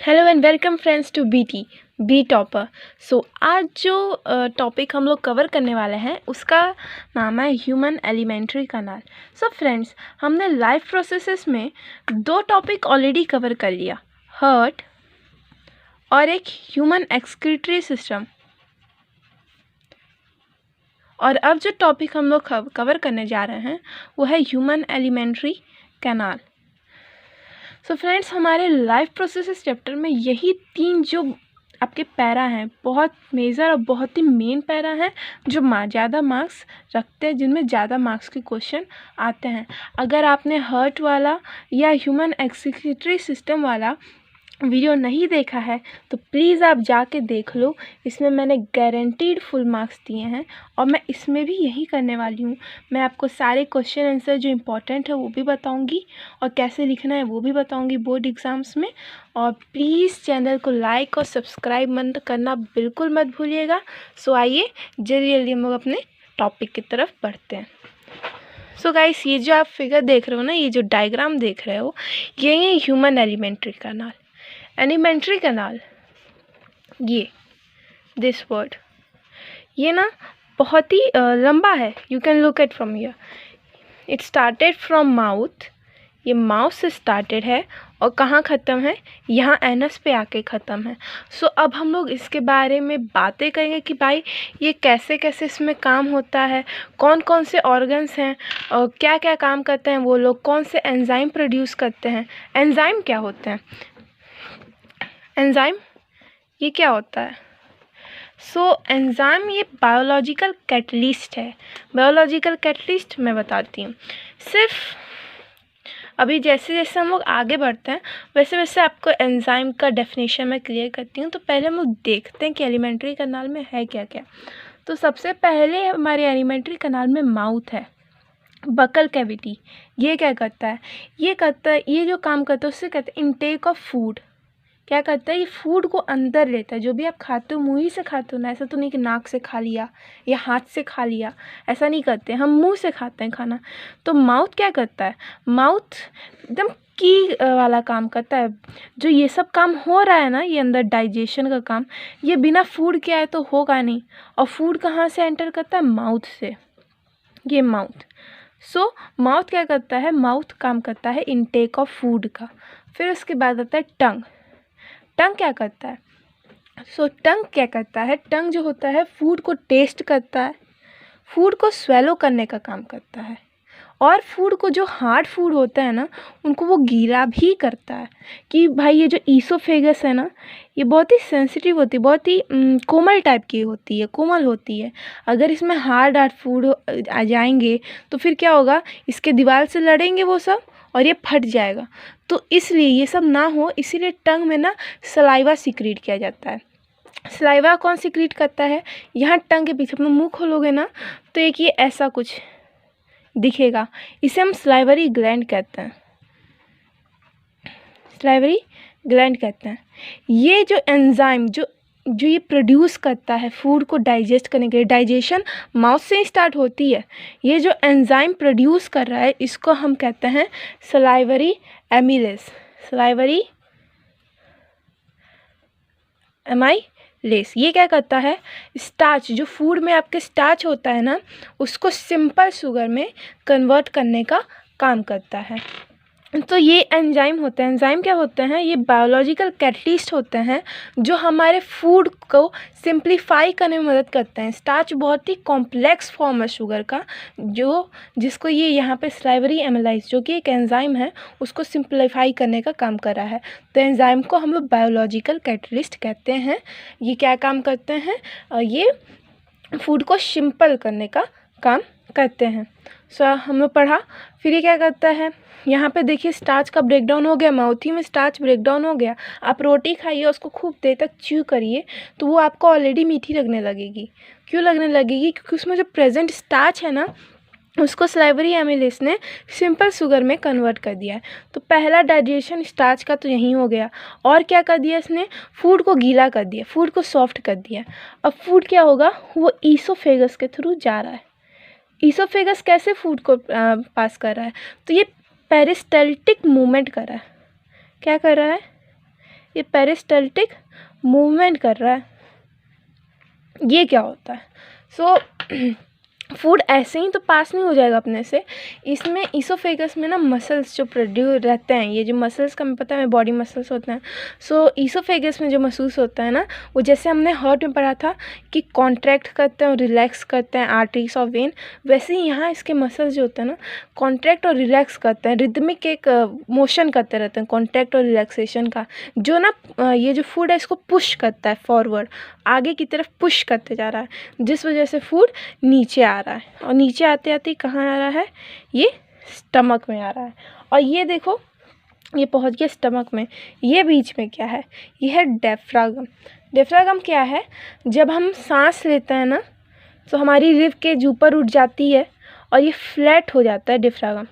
Hello and welcome friends to be topper. So आज जो topic हम लोग कवर करने वाले हैं उसका नाम है human alimentary canal. So friends, हमने लाइफ प्रोसेसेस में दो टॉपिक ऑलरेडी कवर कर लिया, हार्ट और एक ह्यूमन एक्सक्रीटरी सिस्टम। और अब जो टॉपिक हम लोग कवर करने जा रहे हैं वो है human alimentary canal. So friends, हमारे लाइफ प्रोसेसेस चैप्टर में यही तीन जो आपके पैरा हैं बहुत मेजर और बहुत ही मेन पैरा हैं जो ज़्यादा मार्क्स रखते हैं, जिनमें ज़्यादा मार्क्स के क्वेश्चन आते हैं। अगर आपने हार्ट वाला या ह्यूमन एक्सक्रीटरी सिस्टम वाला वीडियो नहीं देखा है तो प्लीज़ आप जाके देख लो। इसमें मैंने गारंटीड फुल मार्क्स दिए हैं और मैं इसमें भी यही करने वाली हूँ। मैं आपको सारे क्वेश्चन आंसर जो इम्पोर्टेंट है वो भी बताऊँगी और कैसे लिखना है वो भी बताऊँगी बोर्ड एग्ज़ाम्स में। और प्लीज़ चैनल को लाइक और सब्सक्राइब मत करना बिल्कुल मत भूलिएगा। सो आइए जल्दी जल्दी हम लोग अपने टॉपिक की तरफ बढ़ते हैं। सो गाइस, ये जो आप फिगर देख रहे हो ना, ये जो डायग्राम देख रहे हो, ये है human alimentary canal. Alimentary canal, ये दिस वर्ड, ये ना बहुत ही लंबा है। You can look at from here. It started from mouth, ये माउथ से स्टार्टेड है और कहाँ ख़त्म है, यहाँ एनस पे आके ख़त्म है। सो अब हम लोग इसके बारे में बातें करेंगे कि भाई ये कैसे कैसे इसमें काम होता है, कौन कौन से ऑर्गन्स हैं और क्या क्या काम करते हैं वो लोग, कौन से एंजाइम प्रोड्यूस करते हैं। एंजाइम क्या होते हैं? एंजाइम ये क्या होता है? एंजाइम ये बायोलॉजिकल कैटलिस्ट है। बायोलॉजिकल कैटलिस्ट मैं बताती हूँ। सिर्फ अभी जैसे जैसे हम लोग आगे बढ़ते हैं वैसे वैसे आपको एंजाइम का डेफिनेशन मैं क्लियर करती हूँ। तो पहले हम लोग देखते हैं कि एलिमेंट्री कैनाल में है क्या क्या। तो सबसे पहले हमारे एलिमेंट्री कैनाल में माउथ है, बकल कैविटी। ये क्या करता है? ये जो काम करता है उससे कहते हैं इनटेक ऑफ फूड। क्या करता है? ये फूड को अंदर लेता है। जो भी आप खाते हो मुंह ही से खाते हो ना, ऐसा तो नहीं कि नाक से खा लिया या हाथ से खा लिया, ऐसा नहीं करते, हम मुंह से खाते हैं खाना। तो माउथ क्या करता है? माउथ एकदम की वाला काम करता है। जो ये सब काम हो रहा है ना, ये अंदर डाइजेशन का काम, ये बिना फूड के आए तो होगा नहीं। और फूड कहाँ से एंटर करता है? माउथ से। ये माउथ। माउथ क्या करता है? माउथ काम करता है इनटेक ऑफ फूड का। फिर उसके बाद आता है टंग। टंग क्या करता है? टंग क्या करता है? टंग जो होता है फूड को टेस्ट करता है, फूड को स्वेलो करने का काम करता है। और फूड को, जो हार्ड फूड होता है ना, उनको वो गीला भी करता है। कि भाई ये जो ईसोफेगस है ना, ये बहुत ही सेंसिटिव होती है, बहुत ही कोमल टाइप की होती है, कोमल होती है। अगर इसमें हार्ड फूड आ जाएंगे तो फिर क्या होगा? इसके दीवार से लड़ेंगे वो सब और ये फट जाएगा। तो इसलिए ये सब ना हो, इसीलिए टंग में ना सलाइवा सिक्रीट किया जाता है। सलाइवा कौन सिक्रीट करता है? यहाँ टंग के पीछे अपना मुंह खोलोगे ना तो एक ये ऐसा कुछ दिखेगा, इसे हम सलाइवरी ग्लैंड कहते हैं। सलाइवरी ग्लैंड कहते हैं। ये जो एंजाइम जो ये प्रोड्यूस करता है फूड को डाइजेस्ट करने के लिए, डाइजेशन माउथ से ही स्टार्ट होती है। ये जो एंजाइम प्रोड्यूस कर रहा है इसको हम कहते हैं सलाइवरी एमिलेस। Salivary amylase. ये क्या करता है? स्टार्च, जो फूड में आपके स्टार्च होता है ना, उसको सिंपल शुगर में कन्वर्ट करने का काम करता है। तो ये एंजाइम होते हैं। एंजाइम क्या होते हैं? ये बायोलॉजिकल कैटलिस्ट होते हैं जो हमारे फूड को सिंप्लीफाई करने में मदद करते हैं। स्टार्च बहुत ही कॉम्प्लेक्स फॉर्म है शुगर का, जिसको ये यहाँ पे सलाइवरी एमिलेज जो कि एक एंजाइम है उसको सिंप्लीफाई करने का काम कर रहा है। तो एंजाइम को हम लोग बायोलॉजिकल कैटलिस्ट कहते हैं। ये क्या काम करते हैं? ये फूड को सिंपल करने का काम करते हैं। हम लोग पढ़ा। फिर ये क्या करता है? यहाँ पे देखिए स्टार्च का ब्रेकडाउन हो गया, माउथी में स्टार्च ब्रेकडाउन हो गया। आप रोटी खाइए, उसको खूब देर तक च्यू करिए तो वो आपको ऑलरेडी मीठी लगने लगेगी। क्यों लगने लगेगी? क्योंकि उसमें जो प्रेजेंट स्टार्च है ना, उसको सलाइवरी एमिलेस ने सिंपल शुगर में कन्वर्ट कर दिया है। तो पहला डाइजेशन स्टार्च का तो यहीं हो गया। और क्या कर दिया इसने? फूड को गीला कर दिया, फूड को सॉफ्ट कर दिया। अब फूड क्या होगा? वो ईसोफेगस के थ्रू जा रहा है। ईसोफेगस कैसे फूड को पास कर रहा है? तो ये पेरिस्टाल्टिक मूवमेंट कर रहा है। क्या कर रहा है? ये पेरिस्टल्टिक मूवमेंट कर रहा है। ये क्या होता है? सो फूड ऐसे ही तो पास नहीं हो जाएगा अपने से, इसमें ईसोफेगस में ना मसल्स जो प्रोड्यूस रहते हैं, ये जो मसल्स का हमें पता है बॉडी मसल्स होते हैं। सो ईसोफेगस में जो महसूस होता है ना, वो जैसे हमने हर्ट में पढ़ा था कि कॉन्ट्रैक्ट करते हैं और रिलैक्स करते हैं आर्टरीज और वेन, वैसे ही यहाँ इसके मसल्स जो होते हैं ना कॉन्ट्रैक्ट और रिलैक्स करते हैं, रिदमिक एक मोशन करते रहते हैं कॉन्ट्रैक्ट और रिलैक्सेशन का, जो ना ये जो फूड है इसको पुश करता है फॉरवर्ड, आगे की तरफ पुश करते जा रहा है, जिस वजह से फूड नीचे आ रहा है। और नीचे आते आते कहाँ आ रहा है? ये स्टमक में आ रहा है। और ये देखो ये पहुंच गया स्टमक में। ये बीच में क्या है? ये है डायफ्रागम। डायफ्रागम क्या है? जब हम सांस लेते हैं ना तो हमारी रिब केज ऊपर उठ जाती है और ये फ्लैट हो जाता है डायफ्रागम।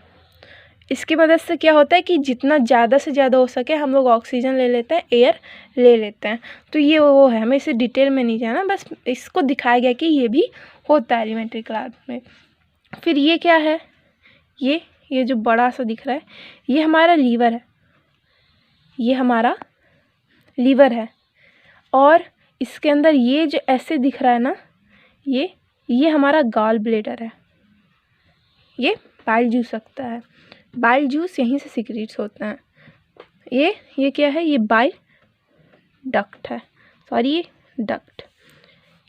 इसकी मदद से क्या होता है कि जितना ज़्यादा से ज़्यादा हो सके हम लोग ऑक्सीजन ले लेते हैं, एयर ले लेते हैं। तो ये वो है, हमें इसे डिटेल में नहीं जाना, बस इसको दिखाया गया कि ये भी होता है एलिमेंट्री क्लास में। फिर ये क्या है? ये जो बड़ा सा दिख रहा है ये हमारा लीवर है, ये हमारा लीवर है। और इसके अंदर ये जो ऐसे दिख रहा है ना, ये हमारा गॉल ब्लैडर है। ये बाइल जूस सकता है, बाइल जूस यहीं से सिक्रीट्स होते हैं। ये क्या है? ये बाइल डक्ट है, सॉरी ये डक्ट।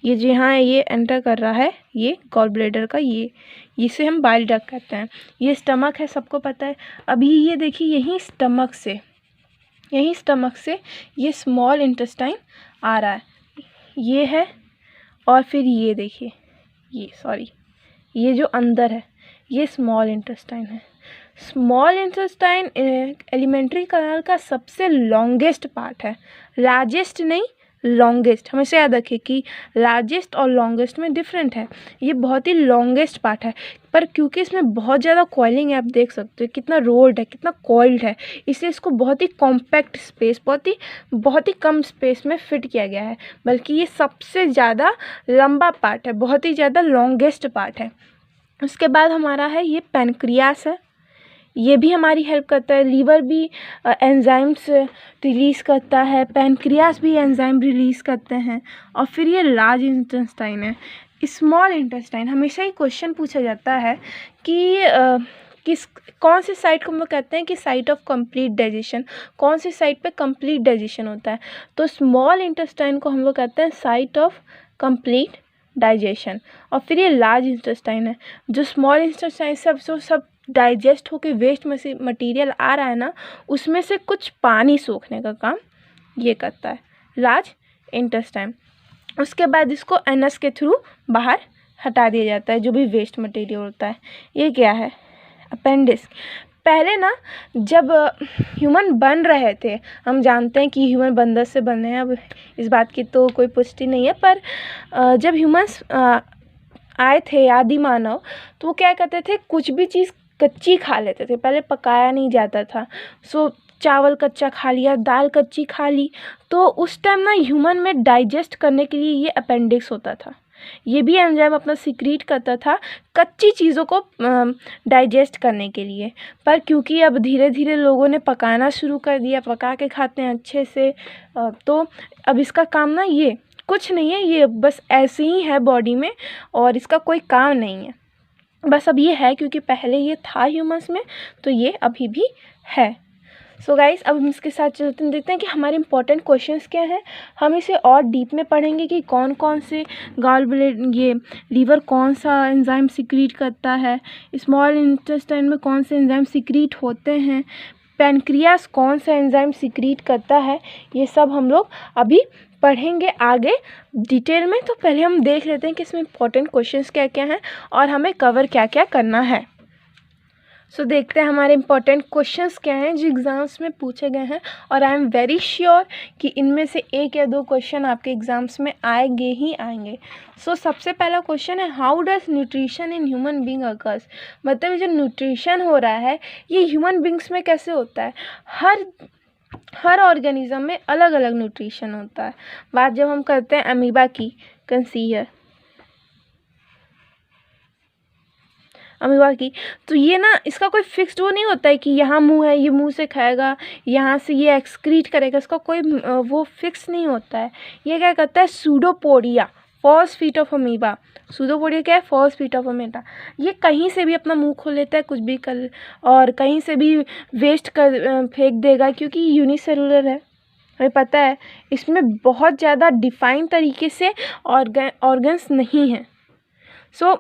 ये जो यहाँ ये एंटर कर रहा है ये गॉल ब्लैडर का, ये इसे हम बाइल डक्ट कहते हैं। ये स्टमक है, सबको पता है। अभी ये देखिए यहीं स्टमक से ये स्मॉल इंटेस्टाइन आ रहा है, ये है। और फिर ये देखिए ये जो अंदर है ये स्मॉल इंटेस्टाइन है। स्मॉल इंटेस्टाइन एलिमेंट्री कैनाल का सबसे लॉन्गेस्ट पार्ट है, लार्जेस्ट नहीं लॉन्गेस्ट। हमेशा याद रखिए कि लार्जेस्ट और लॉन्गेस्ट में डिफरेंट है। ये बहुत ही लॉन्गेस्ट पार्ट है, पर क्योंकि इसमें बहुत ज़्यादा कॉइलिंग है, आप देख सकते हो कितना रोल्ड है, कितना कॉइल्ड है, इसलिए इसको बहुत ही कॉम्पैक्ट स्पेस, बहुत ही कम स्पेस में फिट किया गया है। बल्कि ये सबसे ज़्यादा लंबा पार्ट है, बहुत ही ज़्यादा लॉन्गेस्ट पार्ट है। उसके बाद हमारा है ये पैनक्रियास है, ये भी हमारी हेल्प करता है। लीवर भी एंजाइम्स रिलीज़ करता है, पैनक्रियास भी एंजाइम रिलीज़ करते हैं। और फिर ये लार्ज इंटेस्टाइन है। स्मॉल इंटेस्टाइन हमेशा ही क्वेश्चन पूछा जाता है कि कौन सी साइट को हम लोग कहते हैं कि साइट ऑफ कंप्लीट डाइजेशन, कौन सी साइट पे कंप्लीट डाइजेशन होता है? तो स्मॉल इंटेस्टाइन को हम लोग कहते हैं साइट ऑफ कंप्लीट डाइजेशन। और फिर ये लार्ज इंटेस्टाइन है, जो स्मॉल इंटेस्टाइन सब डाइजेस्ट होके वेस्ट मटेरियल आ रहा है ना, उसमें से कुछ पानी सोखने का काम ये करता है लार्ज इंटेस्टाइन। उसके बाद इसको एनस के थ्रू बाहर हटा दिया जाता है जो भी वेस्ट मटेरियल होता है। ये क्या है? अपेंडिक्स। पहले ना जब ह्यूमन बन रहे थे, हम जानते हैं कि ह्यूमन बंदर से बने हैं, अब इस बात की तो कोई पुष्टि नहीं है, पर जब ह्यूमंस आए थे आदि मानव, तो वो क्या करते थे, कुछ भी चीज़ कच्ची खा लेते थे, पहले पकाया नहीं जाता था। सो चावल कच्चा खा लिया, दाल कच्ची खा ली, तो उस टाइम ना ह्यूमन में डाइजेस्ट करने के लिए ये अपेंडिक्स होता था। ये भी एंजाइम अपना सिक्रीट करता था कच्ची चीज़ों को डाइजेस्ट करने के लिए। पर क्योंकि अब धीरे धीरे लोगों ने पकाना शुरू कर दिया, पका के खाते हैं अच्छे से, तो अब इसका काम ना ये कुछ नहीं है, ये बस ऐसे ही है बॉडी में और इसका कोई काम नहीं है। बस अब ये है क्योंकि पहले ये था ह्यूमंस में, तो ये अभी भी है। सो गाइस, अब हम इसके साथ चलते देखते हैं कि हमारे इंपॉर्टेंट क्वेश्चंस क्या हैं। हम इसे और डीप में पढ़ेंगे कि कौन कौन से ये लीवर कौन सा एंजाइम सिक्रीट करता है, स्मॉल इंटेस्टाइन में कौन से एंजाइम सिक्रीट होते हैं, पैनक्रियास कौन सा एंजाइम सिक्रीट करता है, ये सब हम लोग अभी पढ़ेंगे आगे डिटेल में। तो पहले हम देख लेते हैं कि इसमें इंपॉर्टेंट क्वेश्चंस क्या क्या हैं और हमें कवर क्या क्या करना है। सो देखते हैं हमारे इंपॉर्टेंट क्वेश्चंस क्या हैं जो एग्ज़ाम्स में पूछे गए हैं, और आई एम वेरी श्योर कि इनमें से एक या दो क्वेश्चन आपके एग्ज़ाम्स में आएंगे ही आएंगे। सो सबसे पहला क्वेश्चन है, how does nutrition in human being occurs. मतलब जो न्यूट्रिशन हो रहा है ये ह्यूमन बींग्स में कैसे होता है? हर ऑर्गेनिज्म में अलग अलग न्यूट्रिशन होता है। बात जब हम करते हैं अमीबा की, कैन सी हियर, अमीबा की। तो ये ना इसका कोई फिक्स्ड वो नहीं होता है कि यहाँ मुंह है, ये मुंह से खाएगा, यहाँ से ये एक्सक्रीट करेगा, इसका कोई वो फिक्स नहीं होता है। ये क्या करता है, pseudopodia, first feet of amoeba. Pseudopodia क्या है, फर्स्ट फीट ऑफ अमीबा। ये कहीं से भी अपना मुंह खोल लेता है, कुछ भी कर, और कहीं से भी वेस्ट कर फेंक देगा, क्योंकि यूनिसेलुलर है, हमें पता है इसमें बहुत ज़्यादा डिफाइन तरीके से ऑर्गन्स नहीं हैं। सो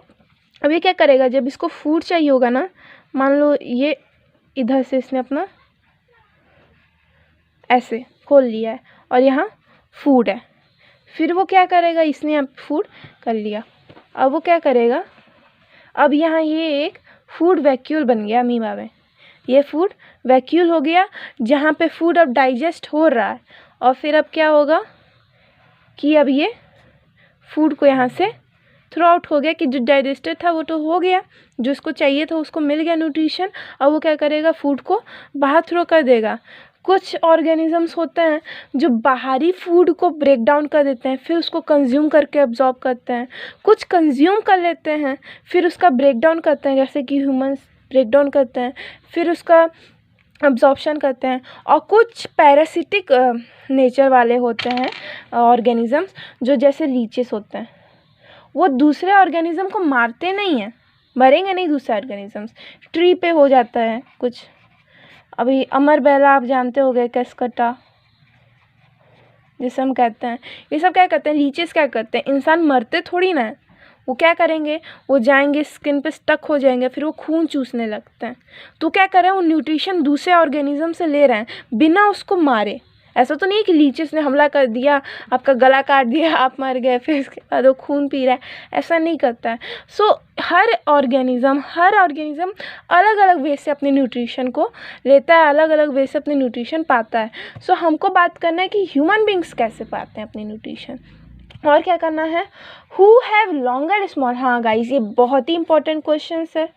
अब ये क्या करेगा, जब इसको फूड चाहिए होगा ना, मान लो ये इधर से इसने अपना ऐसे खोल लिया है और यहाँ फूड है, फिर वो क्या करेगा, इसने यहाँ फूड कर लिया, अब वो क्या करेगा, अब यहाँ ये एक फूड वैक्यूल बन गया अमीबा में। ये फूड वैक्यूल हो गया जहाँ पे फूड अब डाइजेस्ट हो रहा है, और फिर अब क्या होगा कि अब ये फूड को यहाँ से थ्रू आउट हो गया, कि जो डाइजेस्टेड था वो तो हो गया, जो उसको चाहिए था उसको मिल गया न्यूट्रिशन। अब वो क्या करेगा, फूड को बाहर थ्रो कर देगा। कुछ ऑर्गेनिजम्स होते हैं जो बाहरी फूड को ब्रेक डाउन कर देते हैं, फिर उसको कंज्यूम करके अब्जॉर्ब करते हैं। कुछ कंज्यूम कर लेते हैं, फिर उसका ब्रेक डाउन करते हैं, जैसे कि ह्यूमंस ब्रेक डाउन करते हैं, फिर उसका अब्जॉर्प्शन करते हैं। और कुछ पैरासिटिक नेचर वाले होते हैं ऑर्गेनिजम्स, जो जैसे लीचेस होते हैं, वो दूसरे ऑर्गेनिज्म को मारते नहीं हैं, मरेंगे नहीं दूसरे ऑर्गेनिजम्स, ट्री पे हो जाता है कुछ। अभी अमरबेला आप जानते होंगे, कैस्कटा जिसे हम कहते हैं, ये सब क्या करते हैं, लीचेस क्या करते हैं, इंसान मरते थोड़ी ना है, वो क्या करेंगे, वो जाएंगे स्किन पे स्टक हो जाएंगे, फिर वो खून चूसने लगते हैं। तो क्या कर रहे हैं, वो न्यूट्रिशन दूसरे ऑर्गेनिज्म से ले रहे हैं बिना उसको मारे। ऐसा तो नहीं है कि लीचेस ने हमला कर दिया, आपका गला काट दिया, आप मर गए, फिर इसके बाद वो खून पी रहा है, ऐसा नहीं करता है। सो हर ऑर्गेनिज्म अलग अलग वे से अपने न्यूट्रिशन को लेता है, अलग अलग वे से अपने न्यूट्रिशन पाता है। सो हमको बात करना है कि ह्यूमन बींग्स कैसे पाते हैं अपने न्यूट्रिशन, और क्या करना है, हु हैव लॉन्गर स्मॉल। हाँ गाइस, ये बहुत ही इंपॉर्टेंट क्वेश्चन है,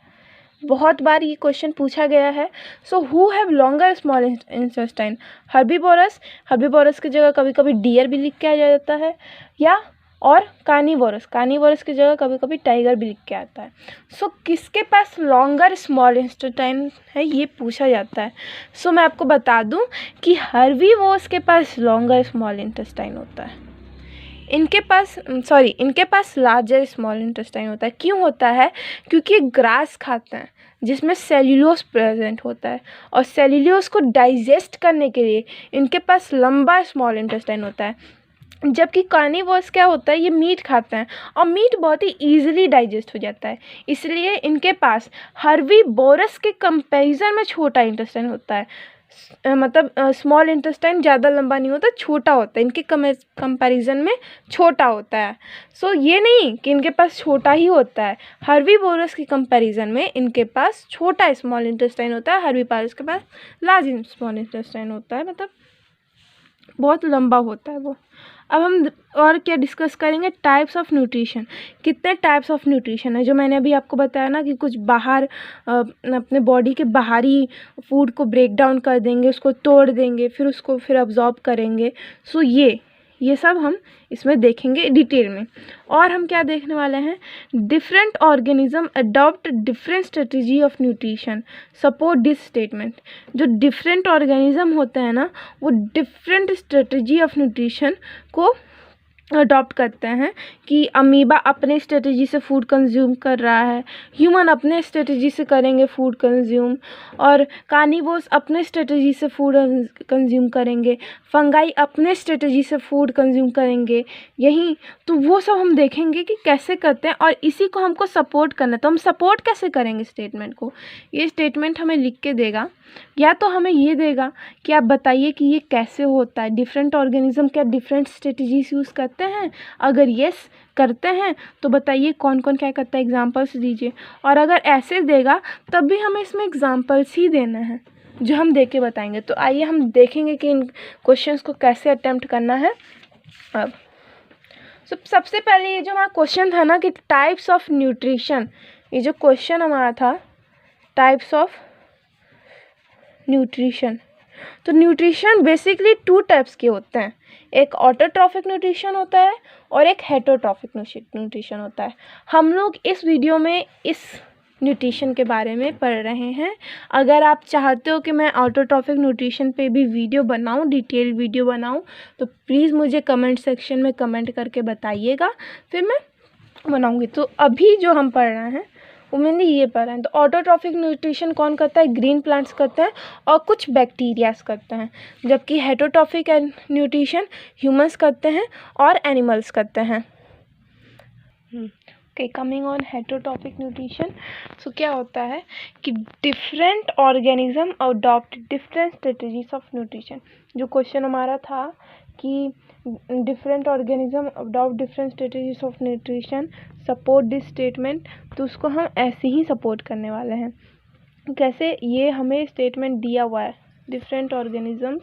बहुत बार ये क्वेश्चन पूछा गया है। So who have longer small intestine, herbivorous की जगह कभी कभी डियर भी लिख के आ जाता है, या और कार्निवोरस की जगह कभी कभी टाइगर भी लिख के आता है। सो किसके पास लॉन्गर स्मॉल इंटेस्टाइन है, ये पूछा जाता है। सो मैं आपको बता दूं कि हर्बीवोरस के पास लॉन्गर स्मॉल इंटेस्टाइन होता है, इनके पास लार्जर स्मॉल इंटेस्टाइन होता है। क्यों होता है, क्योंकि ग्रास खाते हैं जिसमें सेल्यूलोज प्रेजेंट होता है, और सेल्यूलोज को डाइजेस्ट करने के लिए इनके पास लंबा स्मॉल इंटेस्टाइन होता है। जबकि कार्निवोरस क्या होता है, ये मीट खाते हैं, और मीट बहुत ही ईजिली डाइजेस्ट हो जाता है, इसलिए इनके पास हर्बीवोरस के कंपैरिजन में छोटा इंटेस्टाइन होता है। मतलब स्मॉल इंटेस्टाइन ज़्यादा लंबा नहीं होता, छोटा होता है, इनके कंपैरिजन में छोटा होता है। सो ये नहीं कि इनके पास छोटा ही होता है, हर्बीवोरस के कंपैरिजन में इनके पास छोटा स्मॉल इंटेस्टाइन होता है, हर्बीवोरस के पास लार्ज स्मॉल इंटेस्टाइन होता है, मतलब बहुत लंबा होता है वो। अब हम और क्या डिस्कस करेंगे, टाइप्स ऑफ न्यूट्रिशन। कितने टाइप्स ऑफ न्यूट्रिशन है, जो मैंने अभी आपको बताया ना कि कुछ बाहर अपने बॉडी के बाहरी फूड को ब्रेक डाउन कर देंगे, उसको तोड़ देंगे, फिर उसको अब्जॉर्ब करेंगे। सो ये सब हम इसमें देखेंगे डिटेल में। और हम क्या देखने वाले हैं, different organism adopt different strategy of nutrition support this statement. जो डिफरेंट ऑर्गेनिज्म होते हैं ना, वो डिफरेंट स्ट्रेटजी ऑफ न्यूट्रिशन को अडॉप्ट करते हैं, कि अमीबा अपने स्ट्रेटजी से फूड कंज्यूम कर रहा है, ह्यूमन अपने स्ट्रेटजी से करेंगे फूड कंज्यूम, और कार्निवोर्स अपने स्ट्रेटजी से फूड कंज्यूम करेंगे, फंगाई अपने स्ट्रेटजी से फूड कंज्यूम करेंगे। यही तो वो सब हम देखेंगे कि कैसे करते हैं, और इसी को हमको सपोर्ट करना है। तो हम सपोर्ट कैसे करेंगे स्टेटमेंट को, ये स्टेटमेंट हमें लिख के देगा, या तो हमें ये देगा कि आप बताइए कि ये कैसे होता है, डिफरेंट ऑर्गेनिज्म क्या डिफरेंट स्ट्रेटजीज यूज़ करते हैं, अगर यस करते हैं तो बताइए कौन कौन क्या करता है, एग्जांपल्स दीजिए। और अगर ऐसे देगा तब भी हमें इसमें एग्जांपल्स ही देना है जो हम दे के बताएंगे। तो आइए हम देखेंगे कि इन क्वेश्चंस को कैसे अटेम्प्ट करना है। अब सबसे पहले ये जो हमारा क्वेश्चन था ना कि टाइप्स ऑफ न्यूट्रिशन, ये जो क्वेश्चन हमारा था टाइप्स ऑफ न्यूट्रिशन, तो न्यूट्रिशन बेसिकली 2 टाइप्स के होते हैं, एक ऑटोट्रॉफिक न्यूट्रिशन होता है और एक हेटरोट्रॉफिक न्यूट्रिशन होता है। हम लोग इस वीडियो में इस न्यूट्रिशन के बारे में पढ़ रहे हैं। अगर आप चाहते हो कि मैं ऑटोट्रॉफिक न्यूट्रिशन पे भी वीडियो बनाऊं, डिटेल वीडियो बनाऊं, तो प्लीज़ मुझे कमेंट सेक्शन में कमेंट करके बताइएगा, फिर मैं बनाऊंगी। तो अभी जो हम पढ़ रहे हैं वो मैंने ये पढ़ा है। तो ऑटोट्रॉफिक न्यूट्रिशन कौन करता है? ग्रीन प्लांट्स करते हैं और कुछ बैक्टीरियाज करते हैं, जबकि हेटरोट्रॉफिक न्यूट्रिशन ह्यूमंस करते हैं और एनिमल्स करते हैं। Okay, coming on heterotrophic nutrition. So क्या होता है कि different organism adopt different strategies of nutrition. जो क्वेश्चन हमारा था कि different organism adopt different strategies of nutrition, support this statement, तो उसको हम ऐसे ही सपोर्ट करने वाले हैं। कैसे? ये हमें स्टेटमेंट दिया हुआ है, different organisms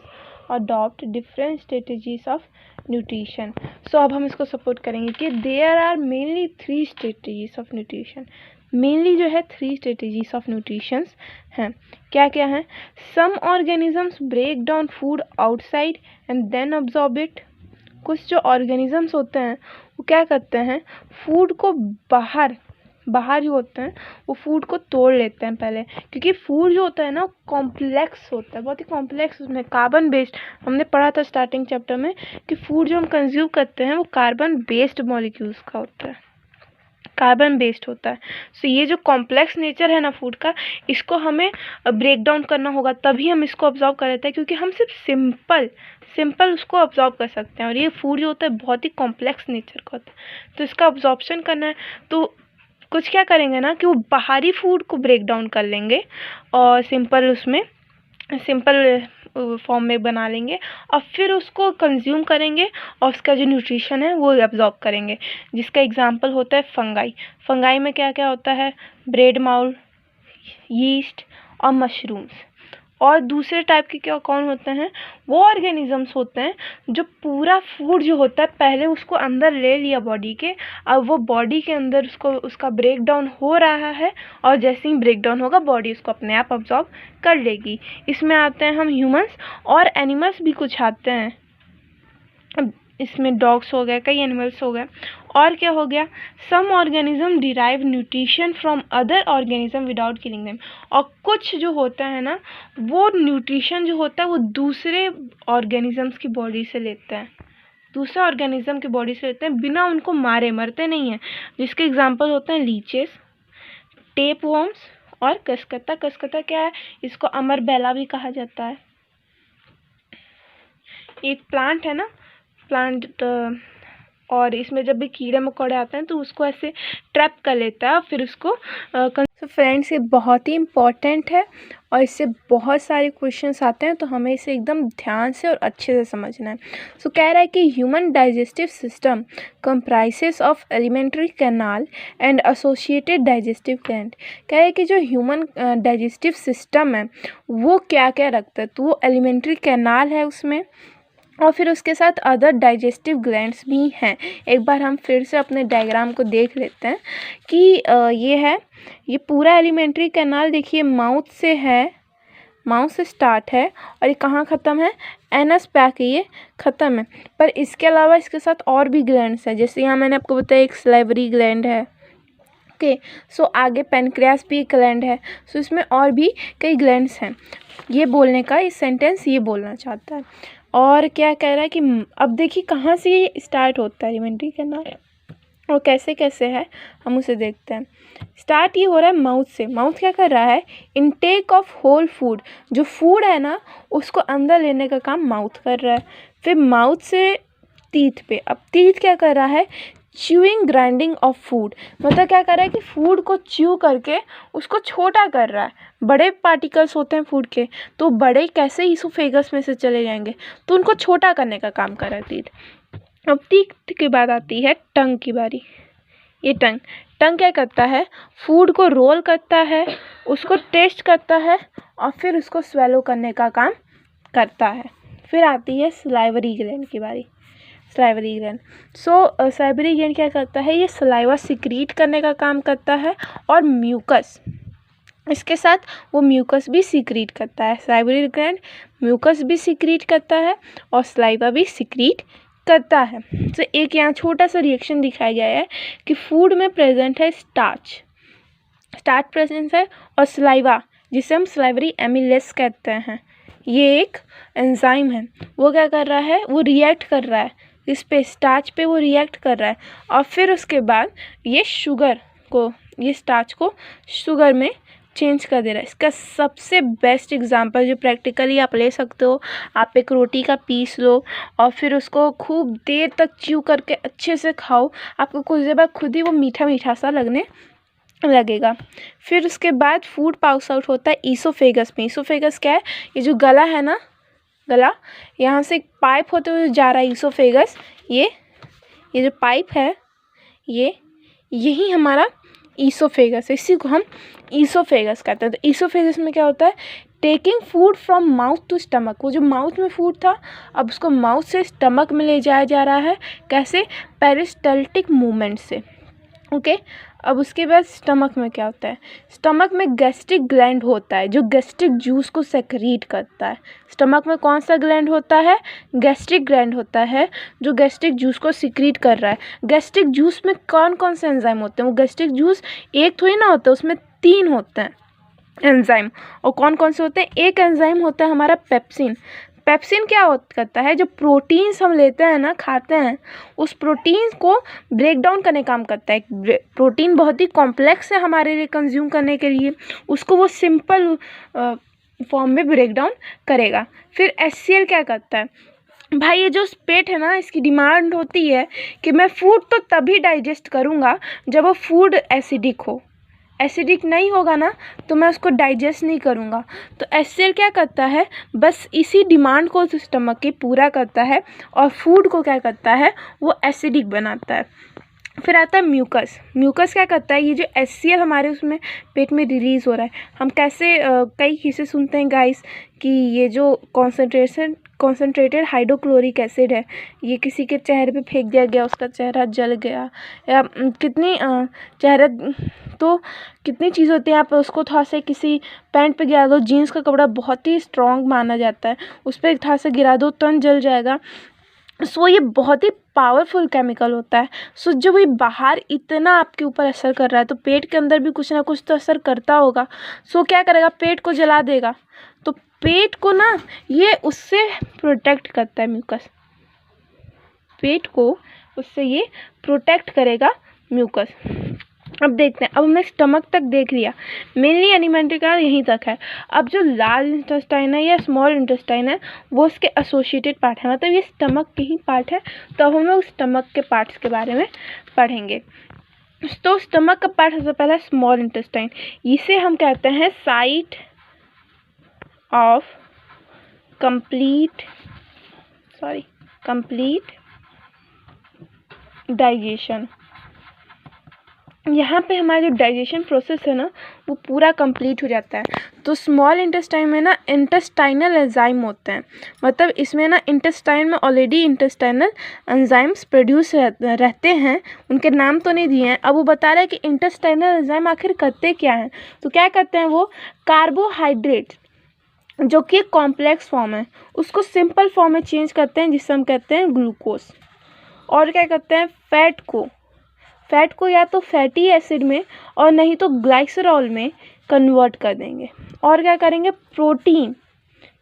adopt different strategies of nutrition. So अब हम इसको सपोर्ट करेंगे कि there are mainly 3 strategies of nutrition. Mainly जो है 3 स्ट्रेटजीज ऑफ न्यूट्रिशंस हैं। क्या क्या हैं? Some organisms break down food outside and then absorb it. कुछ जो ऑर्गेनिजम्स होते हैं वो क्या करते हैं, फूड को बाहर जो होते हैं वो फूड को तोड़ लेते हैं पहले, क्योंकि फूड जो होता है ना कॉम्प्लेक्स होता है, बहुत ही कॉम्प्लेक्स, उसमें कार्बन बेस्ड, हमने पढ़ा था स्टार्टिंग चैप्टर में कि फूड जो हम कंज्यूम करते हैं वो कार्बन बेस्ड मॉलिक्यूल्स का होता है, कार्बन बेस्ड होता है। सो ये जो कॉम्प्लेक्स नेचर है ना फूड का, इसको हमें ब्रेक डाउन करना होगा, तभी हम इसको ऑब्जॉर्व कर लेते हैं, क्योंकि हम सिर्फ सिंपल उसको ऑब्जॉर्व कर सकते हैं, और ये फूड जो होता है बहुत ही कॉम्प्लेक्स नेचर का होता है। तो इसका ऑब्जॉर्प्शन करना है तो कुछ क्या करेंगे ना कि वो बाहरी फूड को ब्रेक डाउन कर लेंगे और सिंपल फॉर्म में बना लेंगे और फिर उसको कंज्यूम करेंगे और उसका जो न्यूट्रिशन है वो एब्जॉर्ब करेंगे, जिसका एग्जांपल होता है फंगाई में क्या क्या होता है? ब्रेड माउल, यीस्ट और मशरूम्स। और दूसरे टाइप के क्या कौन होते हैं? वो ऑर्गेनिजम्स होते हैं जो पूरा फूड जो होता है पहले उसको अंदर ले लिया बॉडी के, अब वो बॉडी के अंदर उसका ब्रेक डाउन हो रहा है, और जैसे ही ब्रेक डाउन होगा बॉडी उसको अपने आप अब्जॉर्ब कर लेगी। इसमें आते हैं हम ह्यूमंस, और एनिमल्स भी कुछ आते हैं, इसमें डॉग्स हो गए, कई एनिमल्स हो गए। और क्या हो गया? Some organism derive nutrition from other organism without killing them. और कुछ जो होता है ना वो न्यूट्रिशन जो होता है वो दूसरे ऑर्गेनिजम्स की बॉडी से लेते हैं, दूसरे ऑर्गेनिज्म की बॉडी से लेते हैं बिना उनको मारे, मरते नहीं हैं। जिसके एग्जाम्पल होते हैं लीचेस, टेप वॉर्म्स और कसकता। कसकता क्या है? इसको अमरबेला भी कहा जाता है। एक प्लांट है ना, और इसमें जब भी कीड़े मकोड़े आते हैं तो उसको ऐसे ट्रैप कर लेता है और फिर उसको तो फ्रेंड्स ये बहुत ही इम्पॉर्टेंट है और इससे बहुत सारे क्वेश्चंस आते हैं, तो हमें इसे एकदम ध्यान से और अच्छे से समझना है। सो कह रहा है कि human digestive system comprises of alimentary canal and associated digestive gland. कह रहा है कि जो ह्यूमन डाइजेस्टिव सिस्टम है वो क्या क्या रखता है, तो वो एलिमेंट्री कैनाल है उसमें, और फिर उसके साथ अदर डाइजेस्टिव ग्लैंड्स भी हैं। एक बार हम फिर से अपने डायग्राम को देख लेते हैं कि ये है, ये पूरा एलिमेंट्री कैनाल देखिए माउथ से है, माउथ से स्टार्ट है और ये कहाँ ख़त्म है? एनस पे आके ये ख़त्म है। पर इसके अलावा इसके साथ और भी ग्लैंड्स हैं, जैसे यहाँ मैंने आपको बताया एक सलाइवरी ग्लैंड है। ओके, सो आगे पेनक्रियास भी एक ग्लैंड है। सो इसमें और भी कई ग्लैंड्स हैं। ये बोलने का इस सेंटेंस ये बोलना चाहता है। और क्या कह रहा है कि अब देखिए कहाँ से ये स्टार्ट होता है एलिमेंट्री कैनाल और कैसे कैसे है, हम उसे देखते हैं। स्टार्ट ये हो रहा है माउथ से। माउथ क्या कर रहा है? इनटेक ऑफ होल फूड, जो फूड है ना उसको अंदर लेने का काम माउथ कर रहा है। फिर माउथ से टीथ पे, अब टीथ क्या कर रहा है? च्यूइंग ग्राइंडिंग ऑफ फूड, मतलब क्या कर रहा है कि फूड को च्यू करके उसको छोटा कर रहा है। बड़े पार्टिकल्स होते हैं फूड के, तो बड़े कैसे ईसोफेगस में से चले जाएंगे, तो उनको छोटा करने का काम कर रहा है टीथ। अब टीथ के बाद आती है टंग की बारी। ये टंग क्या करता है? फूड को रोल करता है, उसको टेस्ट करता है और फिर उसको स्वेलो करने का काम करता है। फिर आती है सलाइवरी ग्लैंड की बारी। सलाइवरी ग्लैंड, सो सलाइवरी ग्लैंड क्या करता है? ये सलाइवा सिक्रीट करने का काम करता है और म्यूकस, इसके साथ वो म्यूकस भी सिक्रीट करता है। सलाइवरी ग्लैंड म्यूकस भी सिक्रीट करता है और सलाइवा भी सिक्रीट करता है। तो एक यहाँ छोटा सा रिएक्शन दिखाया गया है कि फूड में प्रेजेंट है स्टार्च, स्टार्च प्रेजेंस है, और सलाइवा जिसे हम सलाइवरी एमिलेस कहते हैं, ये एक एंजाइम है। वो क्या कर रहा है, वो रिएक्ट कर रहा है इस पे, स्टार्च पे वो रिएक्ट कर रहा है, और फिर उसके बाद ये शुगर को, ये स्टार्च को शुगर में चेंज कर दे रहा है। इसका सबसे बेस्ट एग्जांपल जो प्रैक्टिकली आप ले सकते हो, आप एक रोटी का पीस लो और फिर उसको खूब देर तक च्यू करके अच्छे से खाओ, आपको कुछ देर बाद खुद ही वो मीठा मीठा सा लगने लगेगा। फिर उसके बाद फूड पास आउट होता है ईसोफेगस में। ईसोफेगस क्या है, ये जो गला है ना, गला, यहाँ से एक पाइप होते हुए जा रहा है ईसोफेगस, ये जो पाइप है, ये यही हमारा ईसोफेगस है, इसी को हम ईसोफेगस कहते हैं। तो ईसोफेगस में क्या होता है, taking food from mouth to stomach, वो जो माउथ में फूड था अब उसको माउथ से स्टमक में ले जाया जा रहा है, कैसे, पेरिस्टल्टिक मूवमेंट से। ओके, अब उसके बाद स्टमक में क्या होता है, स्टमक में गैस्ट्रिक ग्लैंड होता है जो गैस्ट्रिक जूस को सेक्रीट करता है। स्टमक में कौन सा ग्लैंड होता है, गैस्ट्रिक ग्लैंड होता है जो गैस्ट्रिक जूस को सीक्रेट कर रहा है। गैस्ट्रिक जूस में कौन कौन से एंजाइम होते हैं, वो गैस्ट्रिक जूस एक थोड़ी ना होता है, उसमें 3 होते हैं एंजाइम। और कौन कौन से होते हैं, एक एंजाइम होता है हमारा पेप्सिन। पेप्सिन क्या करता है, जो प्रोटीन्स हम लेते हैं ना, खाते हैं, उस प्रोटीन को ब्रेक डाउन करने का काम करता है। प्रोटीन बहुत ही कॉम्प्लेक्स है हमारे लिए कंज्यूम करने के लिए, उसको वो सिंपल फॉर्म में ब्रेक डाउन करेगा। फिर HCl क्या करता है, भाई ये जो पेट है ना, इसकी डिमांड होती है कि मैं फूड तो तभी डाइजेस्ट करूँगा जब वो फूड एसिडिक हो, एसिडिक नहीं होगा ना तो मैं उसको डाइजेस्ट नहीं करूँगा। तो HCl क्या करता है, बस इसी डिमांड को स्टमक की पूरा करता है और फूड को क्या करता है, वो एसिडिक बनाता है। फिर आता है म्यूकस। म्यूकस क्या करता है, ये जो HCl हमारे उसमें पेट में रिलीज़ हो रहा है, हम कैसे कई किस्से सुनते हैं गाइस कि ये जो कॉन्सेंट्रेटेड हाइड्रोक्लोरिक एसिड है, ये किसी के चेहरे पे फेंक दिया गया, उसका चेहरा जल गया, या कितनी चेहरा, तो कितनी चीज़ होती है, आप उसको थोड़ा सा किसी पैंट पे गिरा दो, जीन्स का कपड़ा बहुत ही स्ट्रॉन्ग माना जाता है, उस पर थोड़ा सा गिरा दो तुरंत जल जाएगा। सो ये बहुत ही पावरफुल केमिकल होता है। सो जब ये बाहर इतना आपके ऊपर असर कर रहा है तो पेट के अंदर भी कुछ ना कुछ तो असर करता होगा। सो क्या करेगा, पेट को जला देगा। तो पेट को ना ये उससे प्रोटेक्ट करता है म्यूकस, पेट को उससे ये प्रोटेक्ट करेगा म्यूकस। अब देखते हैं, अब हमने स्टमक तक देख लिया, मेनली एलिमेंट्री का यहीं तक है। अब जो लार्ज इंटेस्टाइन है या स्मॉल इंटेस्टाइन है वो उसके एसोसिएटेड पार्ट है, मतलब ये स्टमक के ही पार्ट है। तो अब हम लोग स्टमक के पार्ट्स के बारे में पढ़ेंगे। तो स्टमक का पार्ट सबसे पहला स्मॉल इंटेस्टाइन, इसे हम कहते हैं साइट ऑफ कंप्लीट डाइजेशन। यहाँ पे हमारा जो डाइजेशन प्रोसेस है ना वो पूरा कंप्लीट हो जाता है। तो स्मॉल इंटेस्टाइन में ना इंटेस्टाइनल एंजाइम होते हैं, मतलब इसमें ना इंटेस्टाइन में ऑलरेडी इंटेस्टाइनल एंजाइम्स प्रोड्यूस रहते हैं, उनके नाम तो नहीं दिए हैं। अब वो बता रहा है कि इंटेस्टाइनल एंजाइम आखिर करते क्या हैं। तो क्या करते हैं, वो कार्बोहाइड्रेट जो कि एक कॉम्प्लेक्स फॉर्म है उसको सिंपल फॉर्म में चेंज करते हैं, जिससे हम कहते हैं ग्लूकोज। और क्या करते हैं, फैट को या तो फैटी एसिड में और नहीं तो ग्लाइसरॉल में कन्वर्ट कर देंगे। और क्या करेंगे, प्रोटीन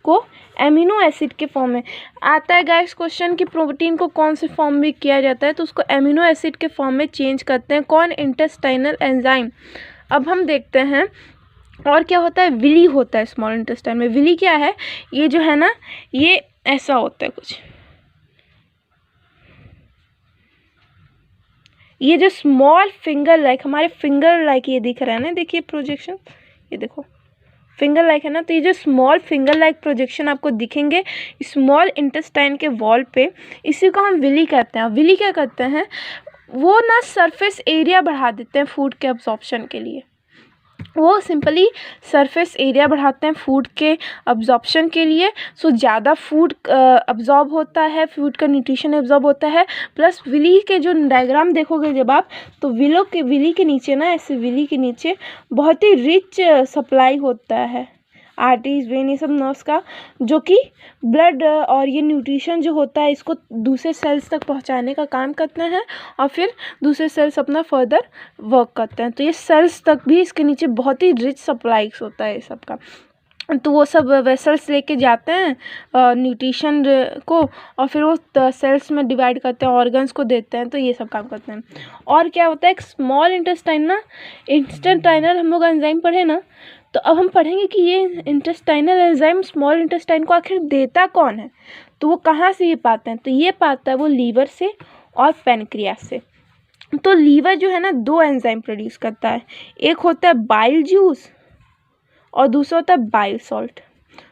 को एमिनो एसिड के फॉर्म में। आता है गाइस क्वेश्चन कि प्रोटीन को कौन से फॉर्म में किया जाता है, तो उसको एमिनो एसिड के फॉर्म में चेंज करते हैं कौन, इंटेस्टाइनल एंजाइम। अब हम देखते हैं और क्या होता है, विली होता है स्मॉल इंटेस्टाइन में। विली क्या है, ये जो है ना ये ऐसा होता है कुछ, ये जो स्मॉल फिंगर लाइक, हमारे फिंगर लाइक ये दिख रहा है ना, देखिए प्रोजेक्शन, ये देखो फिंगर लाइक है ना, तो ये जो स्मॉल फिंगर लाइक प्रोजेक्शन आपको दिखेंगे स्मॉल इंटेस्टाइन के वॉल पे, इसी को हम विली कहते हैं। विली क्या करते हैं, वो ना सरफेस एरिया बढ़ा देते हैं फूड के अब्जॉर्प्शन के लिए, वो सिंपली सरफेस एरिया बढ़ाते हैं फूड के अब्जॉर्प्शन के लिए। सो ज़्यादा फूड अब्जॉर्ब होता है, फूड का न्यूट्रिशन अब्जॉर्ब होता है। प्लस विली के जो डायग्राम देखोगे जब आप, तो विली के नीचे ना, ऐसे विली के नीचे बहुत ही रिच सप्लाई होता है। आर्टरीज, वेन, ये सब नर्व्स का, जो कि ब्लड और ये न्यूट्रिशन जो होता है इसको दूसरे सेल्स तक पहुंचाने का काम करते हैं और फिर दूसरे सेल्स अपना फर्दर वर्क करते हैं। तो ये सेल्स तक भी इसके नीचे बहुत ही रिच सप्लाईज होता है सब का। तो वो सब वेसल्स लेके जाते हैं न्यूट्रिशन को और फिर वो सेल्स में डिवाइड करते हैं, ऑर्गन्स को देते हैं। तो ये सब काम करते हैं। और क्या होता है, एक स्मॉल इंटेस्टाइन ना, इंटेस्टाइनल हम लोग एंजाइम पढ़े ना, तो अब हम पढ़ेंगे कि ये इंटेस्टाइनल एंजाइम स्मॉल इंटेस्टाइन को आखिर देता कौन है, तो वो कहाँ से ये पाते हैं। तो ये पाता है वो लीवर से और पैनक्रियास से। तो लीवर जो है ना 2 एंजाइम प्रोड्यूस करता है, एक होता है बाइल जूस और दूसरा होता है बाइल सॉल्ट।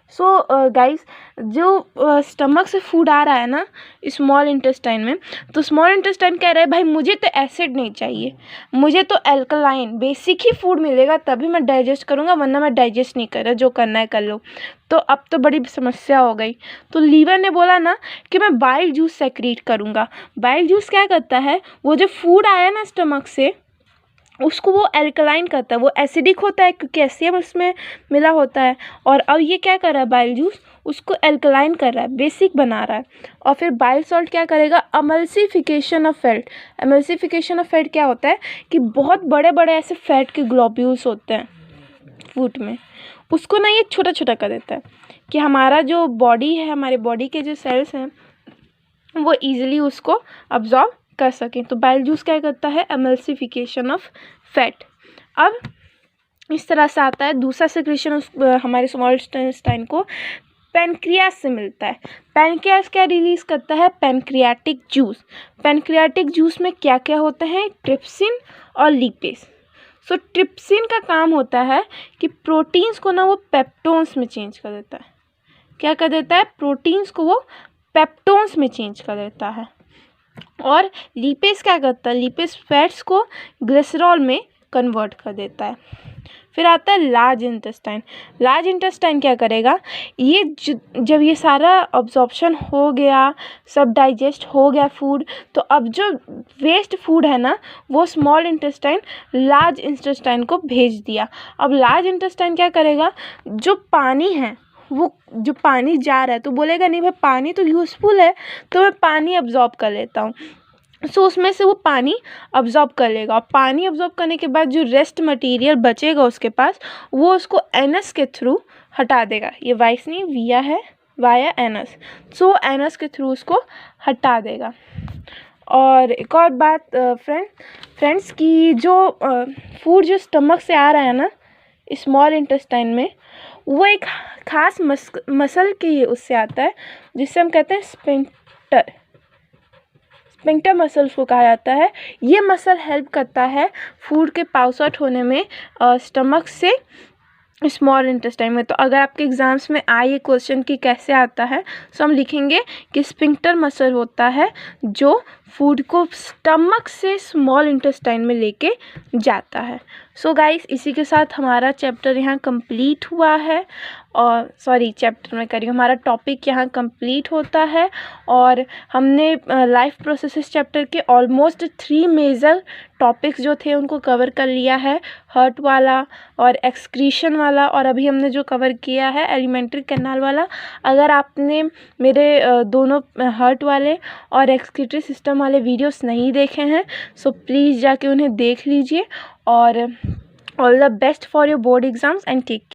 सो गाइस, जो स्टमक से फूड आ रहा है ना स्मॉल इंटेस्टाइन में, तो स्मॉल इंटेस्टाइन कह रहा है भाई मुझे तो एसिड नहीं चाहिए, मुझे तो एल्कलाइन बेसिक ही फूड मिलेगा तभी मैं डाइजेस्ट करूँगा, वरना मैं डाइजेस्ट नहीं कर रहा, जो करना है कर लो। तो अब तो बड़ी समस्या हो गई। तो लीवर ने बोला ना कि मैं बाइल जूस सेक्रीट करूँगा। बाइल जूस क्या करता है, वो जो फूड आया ना स्टमक से उसको वो एल्कलाइन करता है, वो एसिडिक होता है क्योंकि कैल्शियम उसमें मिला होता है। और अब ये क्या कर रहा है, बाइल जूस उसको एल्कलाइन कर रहा है, बेसिक बना रहा है। और फिर बाइल सॉल्ट क्या करेगा, emulsification of fat. Emulsification of fat क्या होता है कि बहुत बड़े बड़े ऐसे फैट के ग्लोब्यूल्स होते हैं फूड में, उसको ना ये छोटा छोटा कर देता है कि हमारा जो बॉडी है, हमारे बॉडी के जो सेल्स हैं वो ईजिली उसको अब्जॉर्ब कर सकें। तो बाइल जूस क्या करता है, एमल्सिफिकेशन ऑफ फैट। अब इस तरह से आता है दूसरा सेक्रेशन हमारे स्मॉल इंटेस्टाइन को पैनक्रियास से मिलता है। पैनक्रियास क्या रिलीज करता है, पैनक्रियाटिक जूस। पैनक्रियाटिक जूस में क्या क्या होता है, ट्रिप्सिन और लिपेज। सो ट्रिप्सिन का काम होता है कि प्रोटीन्स को ना वो पेप्टोन्स में चेंज कर देता है। क्या कर देता है, प्रोटीन्स को वो पेप्टोन्स में चेंज कर देता है। और लिपेज क्या करता है, लिपेज फैट्स को ग्लिसरॉल में कन्वर्ट कर देता है। फिर आता है लार्ज इंटेस्टाइन। लार्ज इंटेस्टाइन क्या करेगा, ये जब ये सारा अब्जॉर्प्शन हो गया, सब डाइजेस्ट हो गया फूड, तो अब जो वेस्ट फूड है ना वो स्मॉल इंटेस्टाइन लार्ज इंटेस्टाइन को भेज दिया। अब लार्ज इंटेस्टाइन क्या करेगा, जो पानी है वो जो पानी जा रहा है तो बोलेगा नहीं भाई पानी तो यूज़फुल है, तो मैं पानी अब्जॉर्ब कर लेता हूँ। सो उसमें से वो पानी अब्जॉर्ब कर लेगा और पानी अब्जॉर्ब करने के बाद जो रेस्ट मटेरियल बचेगा उसके पास, वो उसको एनस के थ्रू हटा देगा। ये वाइस नहीं, विया है, वाया एनस। सो एनस के थ्रू उसको हटा देगा। और एक और बात फ्रेंड्स की जो फूड जो स्टमक से आ रहा है ना स्मॉल इंटेस्टाइन में, वो एक खास मसल के उससे आता है जिससे हम कहते हैं स्फिंक्टर। स्फिंक्टर मसल्स को कहा जाता है। ये मसल हेल्प करता है फूड के पास आउट होने में स्टमक से स्मॉल इंटेस्टाइन में। तो अगर आपके एग्जाम्स में आए ये क्वेश्चन कि कैसे आता है, तो हम लिखेंगे कि स्फिंक्टर मसल होता है जो फूड को स्टमक से स्मॉल इंटेस्टाइन में लेके जाता है। सो गाइस, इसी के साथ हमारा चैप्टर यहाँ कंप्लीट हुआ है। और चैप्टर में करिए, हमारा टॉपिक यहाँ कंप्लीट होता है। और हमने लाइफ प्रोसेसेस चैप्टर के ऑलमोस्ट 3 मेजर टॉपिक्स जो थे उनको कवर कर लिया है, हर्ट वाला और एक्सक्रीशन वाला, और अभी हमने जो कवर किया है एलिमेंट्री कैनाल वाला। अगर आपने मेरे दोनों हर्ट वाले और एक्सक्रीटरी सिस्टम वाले वीडियोस नहीं देखे हैं, सो प्लीज़ जाके उन्हें देख लीजिए। और all the best for your board exams and take care.